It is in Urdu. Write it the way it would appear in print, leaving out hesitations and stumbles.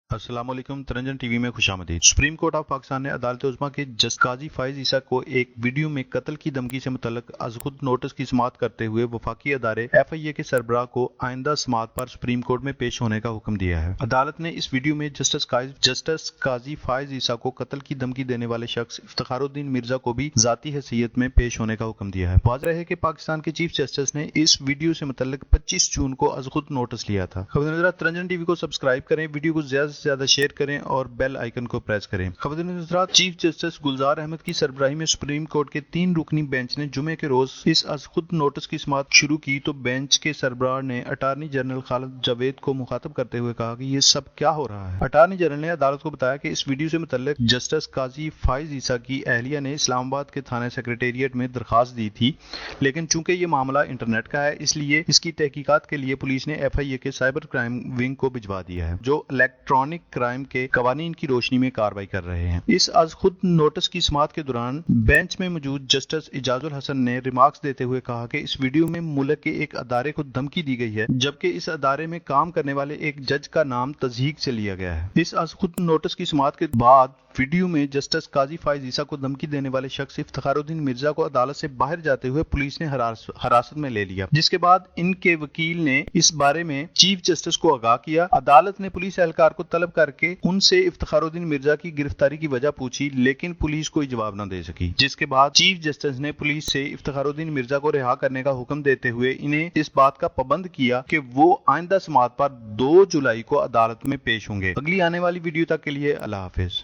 السلام علیکم، ترنجن ٹی وی میں خوش آمدید۔ سپریم کورٹ آف پاکستان نے عدالت عظمیٰ کے جج قاضی فائز عیسیٰ کو ایک ویڈیو میں قتل کی دھمکی سے متعلق از خود نوٹس کی سماعت کرتے ہوئے وفاقی ادارے FIA کے سربراہ کو آئندہ سماعت پر سپریم کورٹ میں پیش ہونے کا حکم دیا ہے۔ عدالت نے اس ویڈیو میں جسٹس قاضی فائز عیسیٰ کو قتل کی دھمکی دینے والے شخص افتخار الدین مرزا کو بھی ذاتی حیثیت میں پیش ہونے کا حکم دیا ہے۔ واضح ہے کہ پاکستان کے چیف جسٹس نے اس ویڈیو سے متعلق 25 جون کو از خود نوٹس لیا تھا۔ خبر حضرات، ترنجن ٹی وی کو سبسکرائب کریں، ویڈیو کو زیادہ سے زیادہ شیئر کریں اور بیل آئیکن کو پریس کریں۔ خواتین حضرات، چیف جسٹس گلزار احمد کی سربراہی میں سپریم کورٹ کے 3 رکنی بینچ نے جمعے کے روز اس از خود نوٹس کی سماعت شروع کی تو بینچ کے سربراہ نے اٹارنی جنرل خالد جاوید کو مخاطب کرتے ہوئے کہا کہ یہ سب کیا ہو رہا ہے۔ اٹارنی جنرل نے عدالت کو بتایا کہ اس ویڈیو سے متعلق جسٹس قاضی فائز عیسیٰ کی اہلیہ نے اسلام آباد کے تھانہ سیکریٹریٹ میں درخواست دی تھی، لیکن چونکہ یہ معاملہ انٹرنیٹ کا ہے اس لیے اس کی تحقیقات کے لیے پولیس نے FIA کے سائبر کرائم ونگ کو بھجوا دیا ہے، جو الیکٹرانک کرائم کے قوانین کی روشنی میں کارروائی کر رہے ہیں۔ اس از خود نوٹس کی سماعت کے دوران بینچ میں موجود جسٹس اعجاز الحسن نے ریمارکس دیتے ہوئے کہا کہ اس ویڈیو میں ملک کے ایک ادارے کو دھمکی دی گئی ہے، جبکہ اس ادارے میں کام کرنے والے ایک جج کا نام تضحیک سے لیا گیا ہے۔ اس از خود نوٹس کی سماعت کے بعد ویڈیو میں جسٹس قاضی فائز عیسیٰ کو دھمکی دینے والے شخص افتخار الدین مرزا کو عدالت سے باہر جاتے ہوئے پولیس نے حراست میں لے لیا، جس کے بعد ان کے وکیل نے اس بارے میں چیف جسٹس کو آگاہ کیا۔ عدالت نے پولیس اہلکار کو طلب کر کے ان سے افتخار الدین مرزا کی گرفتاری کی وجہ پوچھی، لیکن پولیس کوئی جواب نہ دے سکی، جس کے بعد چیف جسٹس نے پولیس سے افتخار الدین مرزا کو رہا کرنے کا حکم دیتے ہوئے انہیں اس بات کا پابند کیا کہ وہ آئندہ سماعت پر 2 جولائی کو عدالت میں پیش ہوں گے۔ اگلی آنے والی ویڈیو تک کے لیے اللہ حافظ۔